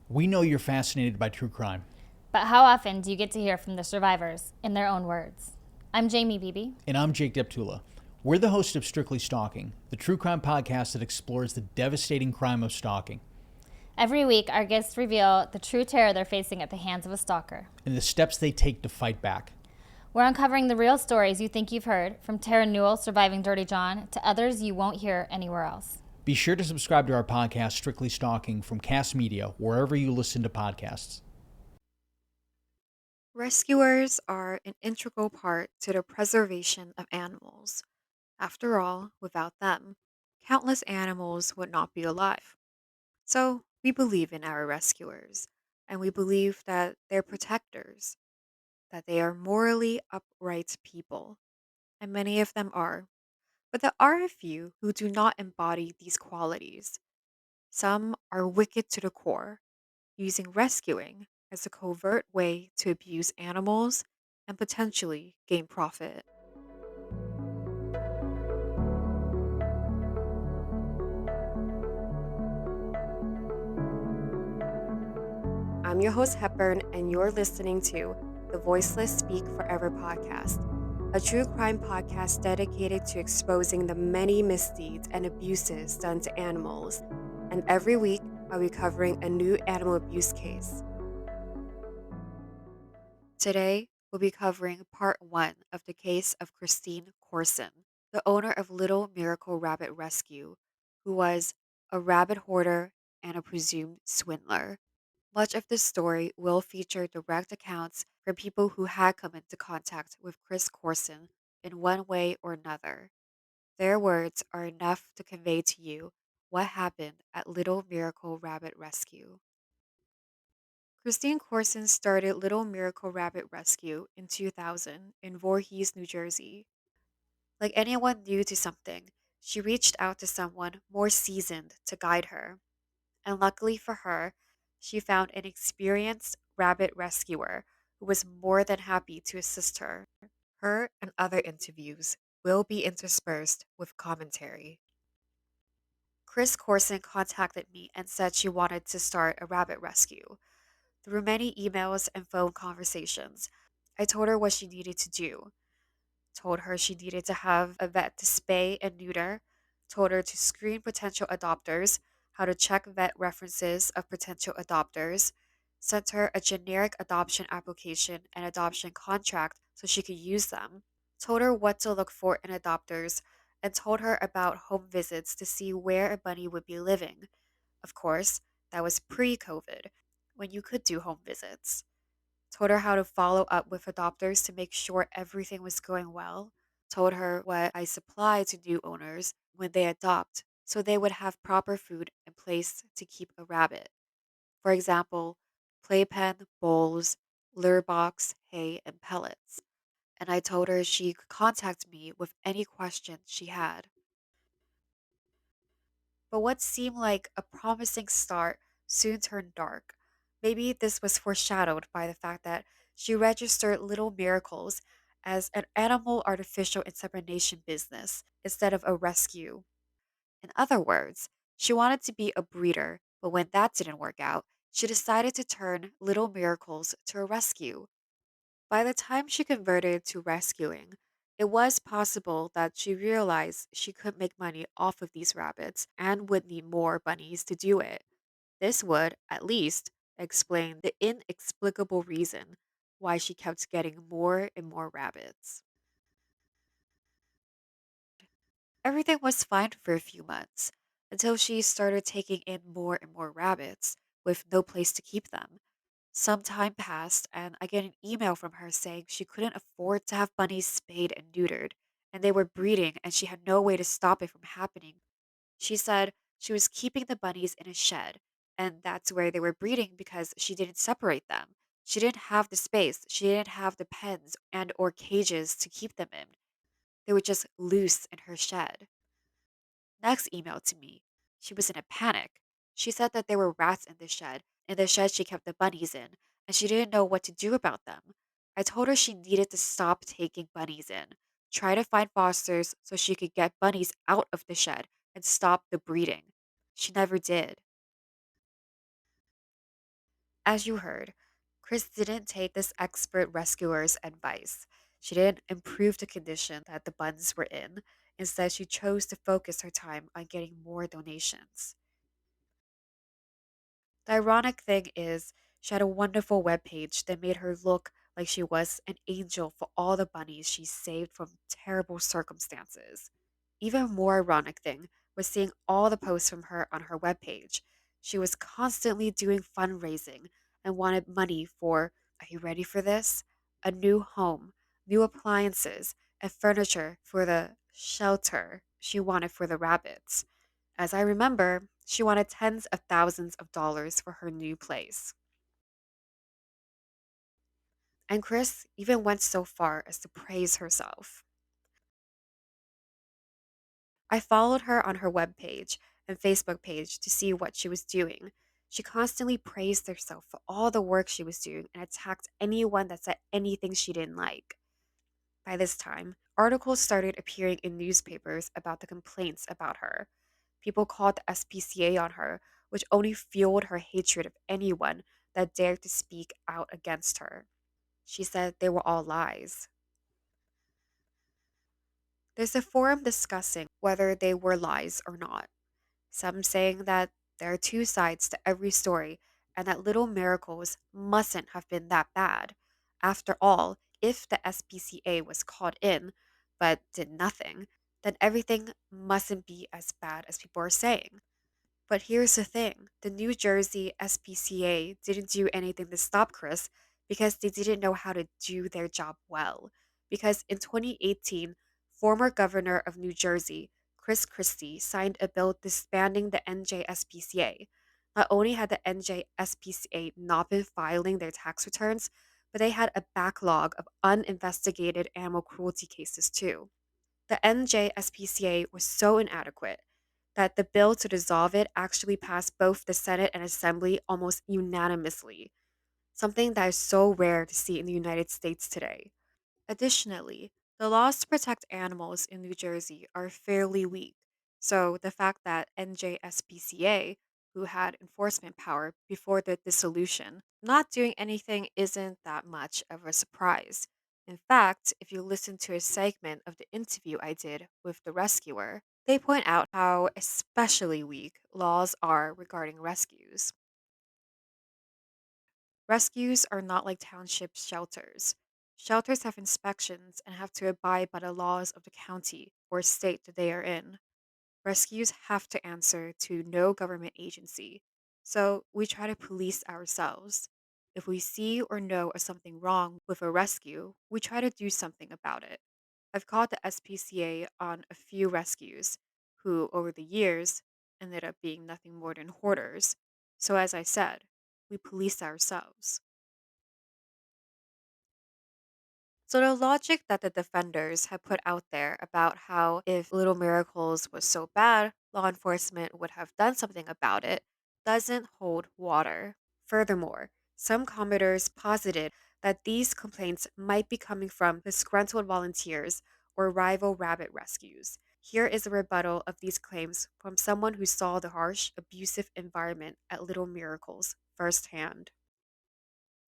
We know you're fascinated by true crime. But how often do you get to hear from the survivors in their own words? I'm Jamie Beebe. And I'm Jake Deptula. We're the host of Strictly Stalking, the true crime podcast that explores the devastating crime of stalking Every week, our guests reveal the true terror they're facing at the hands of a stalker. and the steps they take to fight back. We're uncovering the real stories you think you've heard, from Tara Newell surviving Dirty John to others you won't hear anywhere else. Be sure to subscribe to our podcast, Strictly Stalking, from Cast Media, wherever you listen to podcasts. Rescuers are an integral part to the preservation of animals. After all, without them, countless animals would not be alive. So, we believe in our rescuers, and we believe that they're protectors, that they are morally upright people, and many of them are. But there are a few who do not embody these qualities. Some are wicked to the core, using rescuing as a covert way to abuse animals and potentially gain profit. I'm your host, Hepburn, and you're listening to the Voiceless Speak Forever podcast, a true crime podcast dedicated to exposing the many misdeeds and abuses done to animals. And every week, I'll be covering a new animal abuse case. Today, we'll be covering part one of the case of Christine Corson, the owner of Little Miracle Rabbit Rescue, who was a rabbit hoarder and a presumed swindler. Much of the story will feature direct accounts from people who had come into contact with Chris Corson in one way or another. Their words are enough to convey to you what happened at Little Miracle Rabbit Rescue. Christine Corson started Little Miracle Rabbit Rescue in 2000 in Voorhees, New Jersey. Like anyone new to something, she reached out to someone more seasoned to guide her. And luckily for her, she found an experienced rabbit rescuer who was more than happy to assist her. Her and other interviews will be interspersed with commentary. Chris Corson contacted me and said she wanted to start a rabbit rescue. Through many emails and phone conversations, I told her what she needed to do. Told her she needed to have a vet to spay and neuter, told her to screen potential adopters, how to check vet references of potential adopters, sent her a generic adoption application and adoption contract so she could use them, told her what to look for in adopters, and told her about home visits to see where a bunny would be living. Of course, that was pre COVID, when you could do home visits. Told her how to follow up with adopters to make sure everything was going well. Told her what I supply to new owners when they adopt so they would have proper food and place to keep a rabbit. For example, playpen, bowls, lure box, hay, and pellets. And I told her she could contact me with any questions she had. But what seemed like a promising start soon turned dark. Maybe this was foreshadowed by the fact that she registered Little Miracles as an animal artificial insemination business instead of a rescue. In other words, she wanted to be a breeder, but when that didn't work out, she decided to turn Little Miracles to a rescue. By the time she converted to rescuing, it was possible that she realized she could make money off of these rabbits and would need more bunnies to do it. This would, at least, explain the inexplicable reason why she kept getting more and more rabbits. Everything was fine for a few months until she started taking in more and more rabbits with no place to keep them. Some time passed, and I get an email from her saying she couldn't afford to have bunnies spayed and neutered, and they were breeding, and she had no way to stop it from happening. She said she was keeping the bunnies in a shed, and that's where they were breeding because she didn't separate them. She didn't have the space, she didn't have the pens and or cages to keep them in. They were just loose in her shed. Next email to me, she was in a panic. She said that there were rats in the shed she kept the bunnies in, and she didn't know what to do about them. I told her she needed to stop taking bunnies in, try to find fosters so she could get bunnies out of the shed and stop the breeding. She never did. As you heard, Chris didn't take this expert rescuer's advice. She didn't improve the condition that the buns were in. Instead, she chose to focus her time on getting more donations. The ironic thing is, she had a wonderful webpage that made her look like she was an angel for all the bunnies she saved from terrible circumstances. Even more ironic thing was seeing all the posts from her on her webpage. She was constantly doing fundraising and wanted money for, are you ready for this? A new home, new appliances, and furniture for the shelter she wanted for the rabbits. As I remember, she wanted tens of thousands of dollars for her new place. And Chris even went so far as to praise herself. I followed her on her webpage and Facebook page to see what she was doing. She constantly praised herself for all the work she was doing and attacked anyone that said anything she didn't like. By this time, articles started appearing in newspapers about the complaints about her. People called the SPCA on her, which only fueled her hatred of anyone that dared to speak out against her. She said they were all lies. There's a forum discussing whether they were lies or not. Some saying that there are two sides to every story and that Little Miracles mustn't have been that bad. After all, if the SPCA was called in but did nothing, then everything mustn't be as bad as people are saying. But here's the thing, the New Jersey SPCA didn't do anything to stop Chris because they didn't know how to do their job well. Because in 2018, former governor of New Jersey, Chris Christie, signed a bill disbanding the NJSPCA. Not only had the NJSPCA not been filing their tax returns, but they had a backlog of uninvestigated animal cruelty cases too. The NJSPCA was so inadequate that the bill to dissolve it actually passed both the Senate and Assembly almost unanimously, something that is so rare to see in the United States today. Additionally, the laws to protect animals in New Jersey are fairly weak, so the fact that NJSPCA, who had enforcement power before the dissolution, not doing anything isn't that much of a surprise. In fact, if you listen to a segment of the interview I did with the rescuer, they point out how especially weak laws are regarding rescues. Rescues are not like township shelters. Shelters have inspections and have to abide by the laws of the county or state that they are in. Rescues have to answer to no government agency, so we try to police ourselves. If we see or know of something wrong with a rescue, we try to do something about it. I've called the SPCA on a few rescues, who, over the years, ended up being nothing more than hoarders. So, as I said, we police ourselves. So the logic that the defenders have put out there about how if Little Miracles was so bad, law enforcement would have done something about it doesn't hold water. Furthermore, some commenters posited that these complaints might be coming from disgruntled volunteers or rival rabbit rescues. Here is a rebuttal of these claims from someone who saw the harsh, abusive environment at Little Miracles firsthand.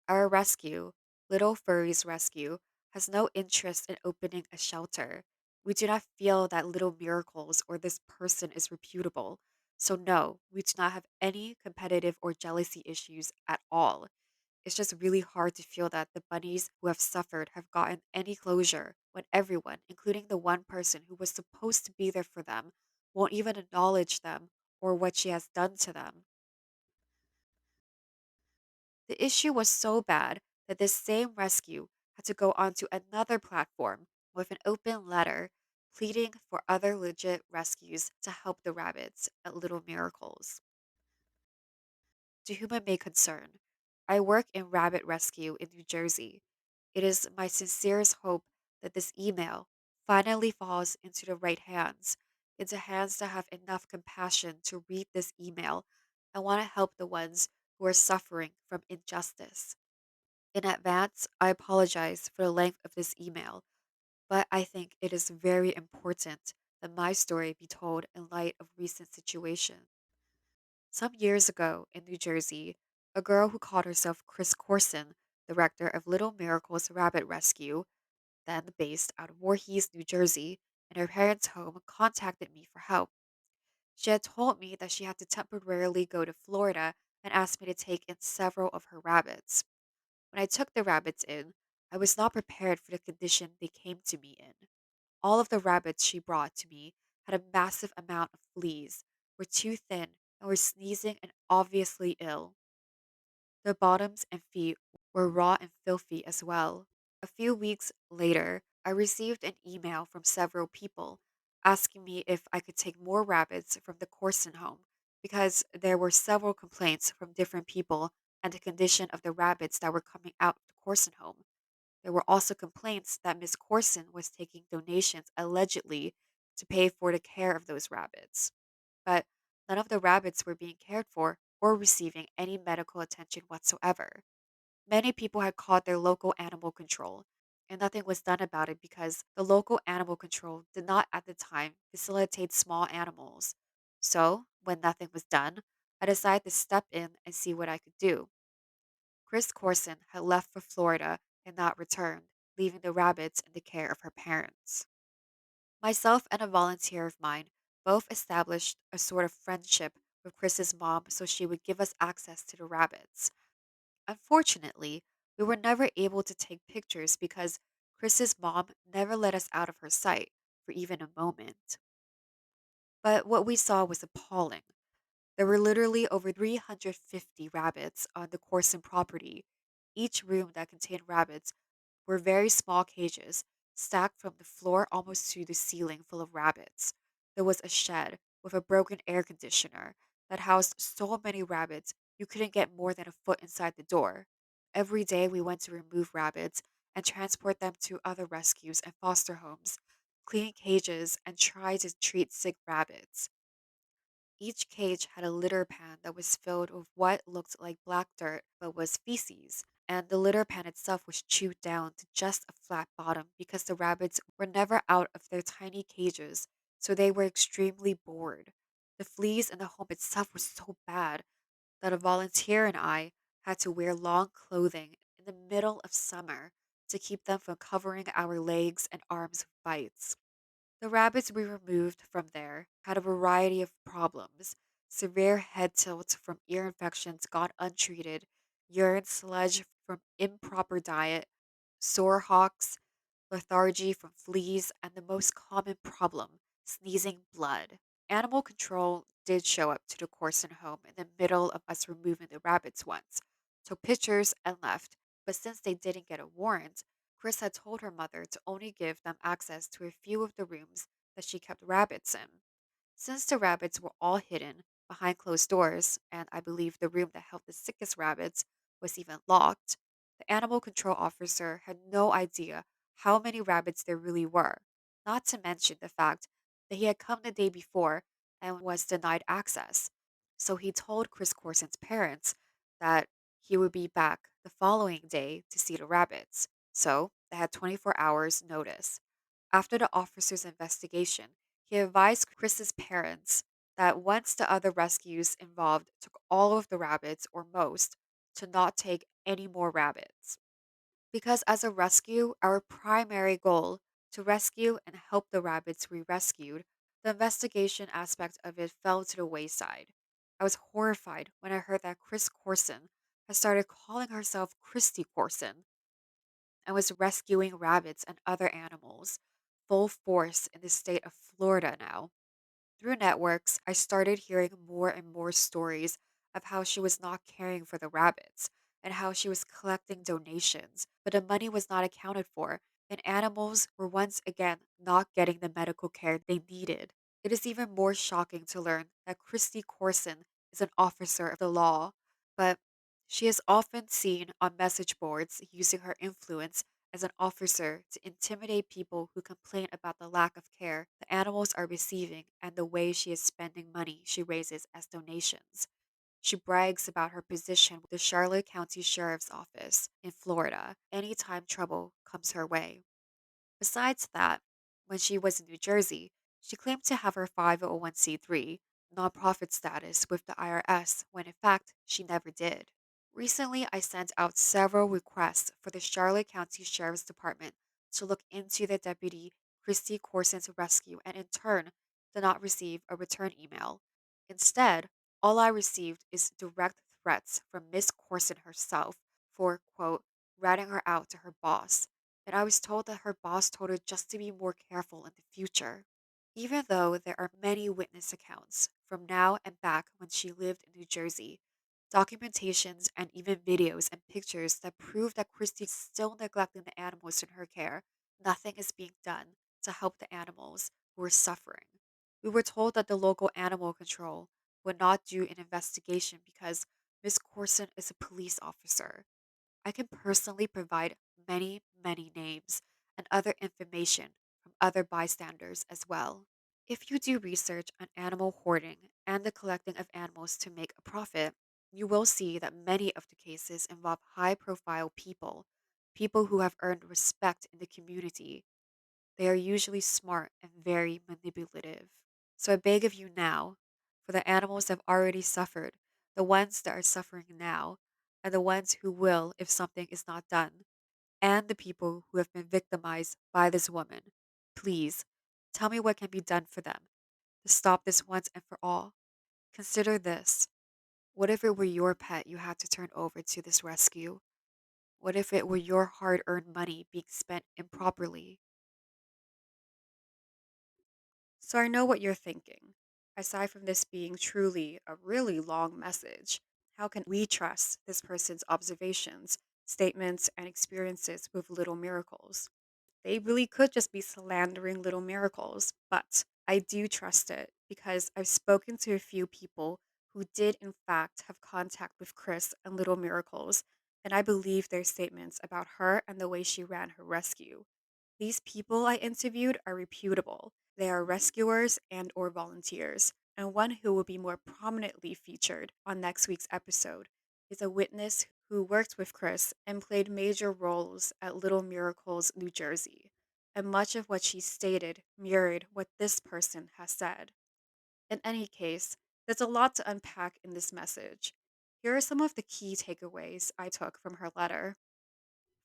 Our rescue, Little Furry's rescue, has no interest in opening a shelter. We do not feel that Little Miracles or this person is reputable. So, no, we do not have any competitive or jealousy issues at all. It's just really hard to feel that the bunnies who have suffered have gotten any closure when everyone, including the one person who was supposed to be there for them, won't even acknowledge them or what she has done to them. The issue was so bad that this same rescue had to go onto another platform with an open letter pleading for other legit rescues to help the rabbits at Little Miracles. To whom it may concern, I work in rabbit rescue in New Jersey. It is my sincerest hope that this email finally falls into the right hands, into hands that have enough compassion to read this email and want to help the ones who are suffering from injustice. In advance, I apologize for the length of this email, but I think it is very important that my story be told in light of recent situation. Some years ago in New Jersey, A girl who called herself Chris Corson, director of Little Miracles Rabbit Rescue, then based out of Voorhees, New Jersey, in her parents' home, contacted me for help. She had told me that she had to temporarily go to Florida and asked me to take in several of her rabbits. When I took the rabbits in, I was not prepared for the condition they came to me in. All of the rabbits she brought to me had a massive amount of fleas, were too thin, and were sneezing and obviously ill. Their bottoms and feet were raw and filthy as well. A few weeks later, I received an email from several people asking me if I could take more rabbits from the Corson home because there were several complaints from different people and the condition of the rabbits that were coming out of the Corson home. There were also complaints that Miss Corson was taking donations allegedly to pay for the care of those rabbits. But none of the rabbits were being cared for or receiving any medical attention whatsoever. Many people had called their local animal control, and nothing was done about it because the local animal control did not at the time facilitate small animals. So, when nothing was done, I decided to step in and see what I could do. Chris Corson had left for Florida and not returned, leaving the rabbits in the care of her parents. Myself and a volunteer of mine both established a sort of friendship with Chris's mom so she would give us access to the rabbits. Unfortunately, we were never able to take pictures because Chris's mom never let us out of her sight for even a moment. But what we saw was appalling. There were literally over 350 rabbits on the Corson property. Each room that contained rabbits were very small cages, stacked from the floor almost to the ceiling, full of rabbits. There was a shed with a broken air conditioner that housed so many rabbits you couldn't get more than a foot inside the door. Every day we went to remove rabbits and transport them to other rescues and foster homes, clean cages, and try to treat sick rabbits. Each cage had a litter pan that was filled with what looked like black dirt but was feces, and the litter pan itself was chewed down to just a flat bottom because the rabbits were never out of their tiny cages, so they were extremely bored. The fleas in the home itself were so bad that a volunteer and I had to wear long clothing in the middle of summer to keep them from covering our legs and arms with bites. The rabbits we removed from there had a variety of problems: severe head tilts from ear infections gone untreated, urine sludge from improper diet, sore hocks, lethargy from fleas, and the most common problem, sneezing blood. Animal control did show up to the Corson home in the middle of us removing the rabbits once, took pictures, and left. But since they didn't get a warrant, Chris had told her mother to only give them access to a few of the rooms that she kept rabbits in. Since the rabbits were all hidden behind closed doors, and I believe the room that held the sickest rabbits was even locked, the animal control officer had no idea how many rabbits there really were, not to mention the fact that he had come the day before and was denied access. So he told Chris Corson's parents that he would be back the following day to see the rabbits. So they had 24 hours notice. After the officer's investigation, he advised Chris's parents that once the other rescues involved took all of the rabbits or most, to not take any more rabbits. Because as a rescue, our primary goal to rescue and help the rabbits we rescued, the investigation aspect of it fell to the wayside. I was horrified when I heard that Chris Corson had started calling herself Christy Corson and was rescuing rabbits and other animals full force in the state of Florida now. Through networks, I started hearing more and more stories of how she was not caring for the rabbits and how she was collecting donations, but the money was not accounted for, and animals were once again not getting the medical care they needed. It is even more shocking to learn that Christy Corson is an officer of the law, but she is often seen on message boards using her influence as an officer to intimidate people who complain about the lack of care the animals are receiving and the way she is spending money she raises as donations. She brags about her position with the Charlotte County Sheriff's Office in Florida anytime trouble comes her way. Besides that, when she was in New Jersey, she claimed to have her 501c3 nonprofit status with the IRS when in fact she never did. Recently, I sent out several requests for the Charlotte County Sheriff's Department to look into the deputy Christy Corson's rescue and in turn did not receive a return email. Instead, all I received is direct threats from Miss Corson herself for, quote, ratting her out to her boss. And I was told that her boss told her just to be more careful in the future. Even though there are many witness accounts from now and back when she lived in New Jersey, documentations and even videos and pictures that prove that Christy is still neglecting the animals in her care, nothing is being done to help the animals who are suffering. We were told that the local animal control would not do an investigation because Miss Corson is a police officer. I can personally provide many, many names and other information from other bystanders as well. If you do research on animal hoarding and the collecting of animals to make a profit, you will see that many of the cases involve high profile people, people who have earned respect in the community. They are usually smart and very manipulative. So I beg of you now, for the animals that have already suffered, the ones that are suffering now, and the ones who will if something is not done, and the people who have been victimized by this woman, please tell me what can be done for them to stop this once and for all. Consider this. What if it were your pet you had to turn over to this rescue? What if it were your hard earned money being spent improperly? So I know what you're thinking. Aside from this being truly a really long message, how can we trust this person's observations, statements, and experiences with little miracles? They really could just be slandering little miracles, but I do trust it because I've spoken to a few people who did, in fact, have contact with Chris and Little Miracles, and I believe their statements about her and the way she ran her rescue. These people I interviewed are reputable. They are rescuers and or volunteers, and one who will be more prominently featured on next week's episode is a witness who worked with Chris and played major roles at Little Miracles, New Jersey. And much of what she stated mirrored what this person has said. In any case, there's a lot to unpack in this message. Here are some of the key takeaways I took from her letter.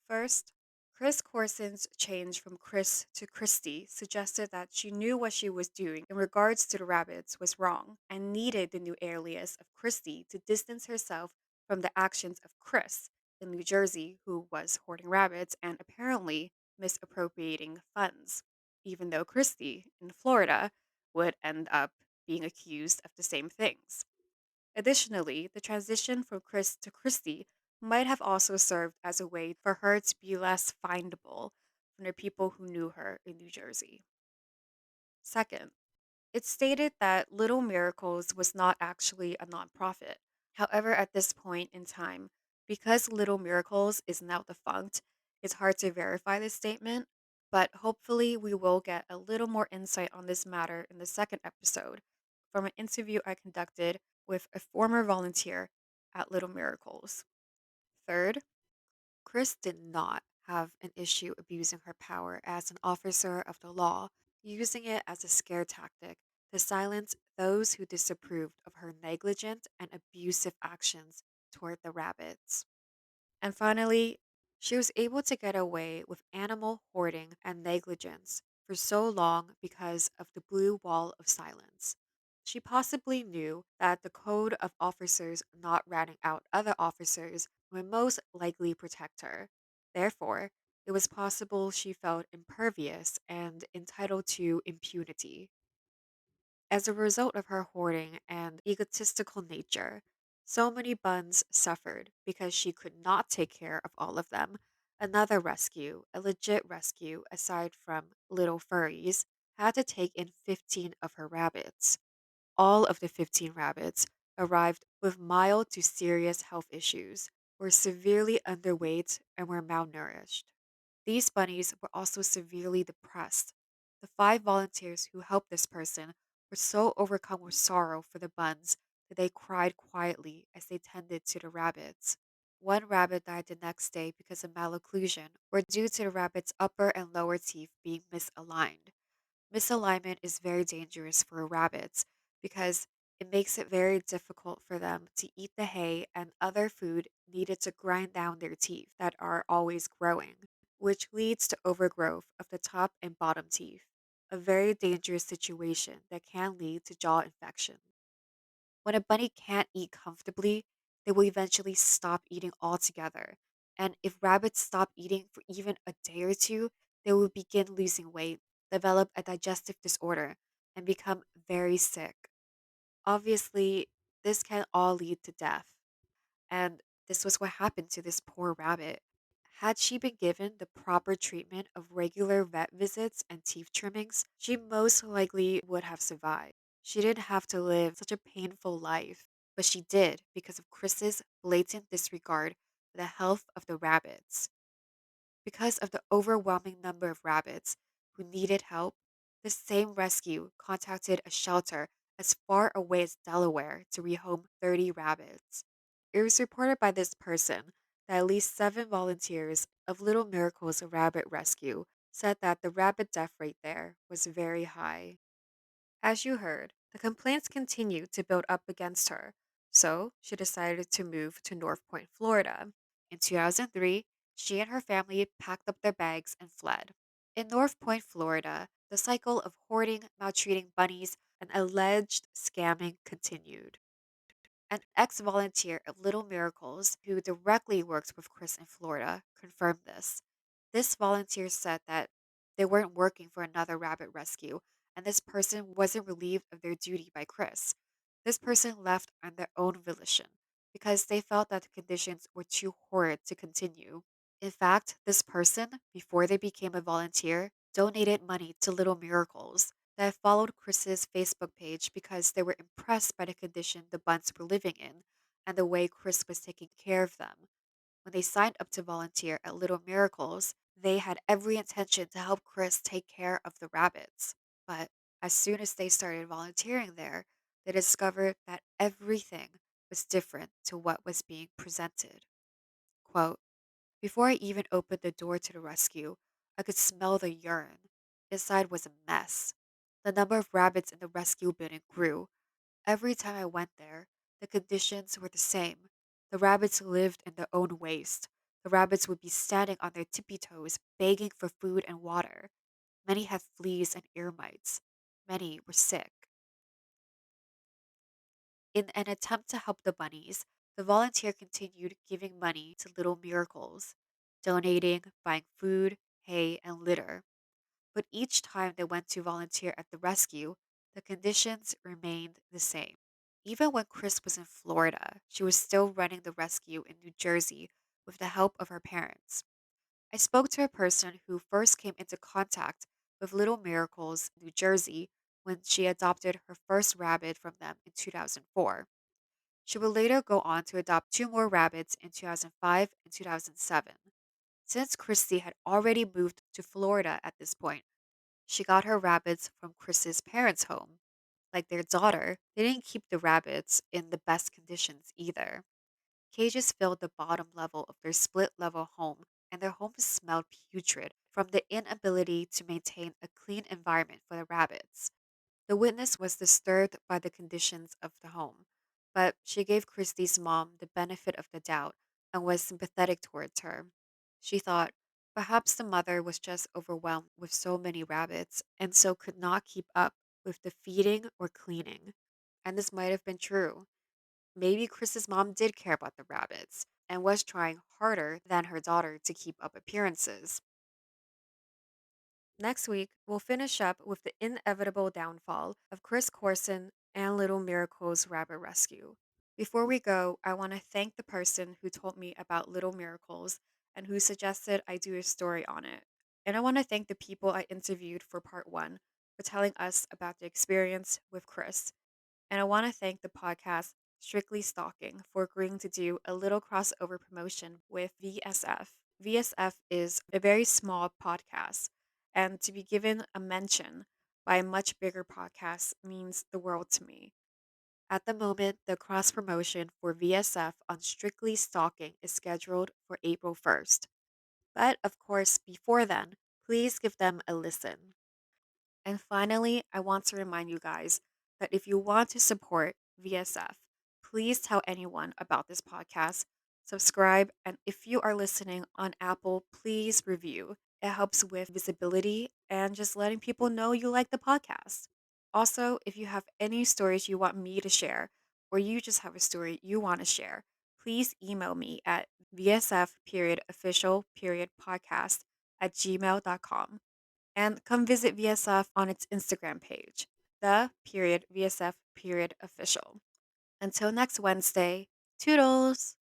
First, Chris Corson's change from Chris to Christy suggested that she knew what she was doing in regards to the rabbits was wrong and needed the new alias of Christy to distance herself from the actions of Chris in New Jersey, who was hoarding rabbits and apparently misappropriating funds, even though Christy in Florida would end up being accused of the same things. Additionally, the transition from Chris to Christy might have also served as a way for her to be less findable from the people who knew her in New Jersey. Second, it stated that Little Miracles was not actually a nonprofit. However, at this point in time, because Little Miracles is now defunct, it's hard to verify this statement, but hopefully we will get a little more insight on this matter in the second episode from an interview I conducted with a former volunteer at Little Miracles. Third, Chris did not have an issue abusing her power as an officer of the law, using it as a scare tactic to silence those who disapproved of her negligent and abusive actions toward the rabbits. And finally, she was able to get away with animal hoarding and negligence for so long because of the blue wall of silence. She possibly knew that the code of officers not ratting out other officers would most likely protect her. Therefore, it was possible she felt impervious and entitled to impunity. As a result of her hoarding and egotistical nature, so many buns suffered because she could not take care of all of them. Another rescue, a legit rescue aside from little furries, had to take in 15 of her rabbits. All of the 15 rabbits arrived with mild to serious health issues, were severely underweight, and were malnourished. These bunnies were also severely depressed. The five volunteers who helped this person were so overcome with sorrow for the buns that they cried quietly as they tended to the rabbits. One rabbit died the next day because of malocclusion, or due to the rabbit's upper and lower teeth being misaligned. Misalignment is very dangerous for rabbits because It makes it very difficult for them to eat the hay and other food needed to grind down their teeth that are always growing, which leads to overgrowth of the top and bottom teeth, a very dangerous situation that can lead to jaw infection. When a bunny can't eat comfortably, they will eventually stop eating altogether. And if rabbits stop eating for even a day or two, they will begin losing weight, develop a digestive disorder, and become very sick. Obviously, this can all lead to death. And this was what happened to this poor rabbit. Had she been given the proper treatment of regular vet visits and teeth trimmings, she most likely would have survived. She didn't have to live such a painful life, but she did because of Chris's blatant disregard for the health of the rabbits. Because of the overwhelming number of rabbits who needed help, the same rescue contacted a shelter as far away as Delaware to rehome 30 rabbits. It was reported by this person that at least 7 volunteers of Little Miracles Rabbit Rescue said that the rabbit death rate there was very high. As you heard, the complaints continued to build up against her, so she decided to move to North Point, Florida. In 2003, she and her family packed up their bags and fled. In North Point, Florida, the cycle of hoarding, maltreating bunnies, and alleged scamming continued. An ex volunteer of Little Miracles who directly works with Chris in Florida confirmed this. This volunteer said that they weren't working for another rabbit rescue, and this person wasn't relieved of their duty by Chris. This person left on their own volition because they felt that the conditions were too horrid to continue. In fact, this person, before they became a volunteer, donated money to Little Miracles that followed Chris's Facebook page because they were impressed by the condition the Bunts were living in and the way Chris was taking care of them. When they signed up to volunteer at Little Miracles, they had every intention to help Chris take care of the rabbits. But as soon as they started volunteering there, they discovered that everything was different to what was being presented. Quote, before I even opened the door to the rescue, I could smell the urine. Inside was a mess. The number of rabbits in the rescue building grew. Every time I went there, the conditions were the same. The rabbits lived in their own waste. The rabbits would be standing on their tippy toes, begging for food and water. Many had fleas and ear mites. Many were sick. In an attempt to help the bunnies, the volunteer continued giving money to Little Miracles, donating, buying food, hay, and litter. But each time they went to volunteer at the rescue, the conditions remained the same. Even when Chris was in Florida, she was still running the rescue in New Jersey with the help of her parents. I spoke to a person who first came into contact with Little Miracles, New Jersey, when she adopted her first rabbit from them in 2004. She would later go on to adopt 2 more rabbits in 2005 and 2007. Since Christy had already moved to Florida at this point, she got her rabbits from Chris's parents' home. Like their daughter, they didn't keep the rabbits in the best conditions either. Cages filled the bottom level of their split level home, and their home smelled putrid from the inability to maintain a clean environment for the rabbits. The witness was disturbed by the conditions of the home, but she gave Christie's mom the benefit of the doubt and was sympathetic towards her. She thought perhaps the mother was just overwhelmed with so many rabbits and so could not keep up with the feeding or cleaning. And this might have been true. Maybe Chris's mom did care about the rabbits and was trying harder than her daughter to keep up appearances. Next week, we'll finish up with the inevitable downfall of Chris Corson and Little Miracles Rabbit Rescue. Before we go, I want to thank the person who told me about Little Miracles and who suggested I do a story on it. And I want to thank the people I interviewed for part one for telling us about the experience with Chris. And I want to thank the podcast Strictly Stalking for agreeing to do a little crossover promotion with VSF. VSF is a very small podcast, and to be given a mention by a much bigger podcast means the world to me. At the moment, the cross promotion for VSF on Strictly Stalking is scheduled for April 1st. But of course, before then, please give them a listen. And finally, I want to remind you guys that if you want to support VSF. Please tell anyone about this podcast. Subscribe, and if you are listening on Apple, please review. It helps with visibility and just letting people know you like the podcast. Also, if you have any stories you want me to share, or you just have a story you want to share, please email me at vsf.official.podcast@gmail.com and come visit VSF on its Instagram page, the VSF.official. Until next Wednesday, toodles!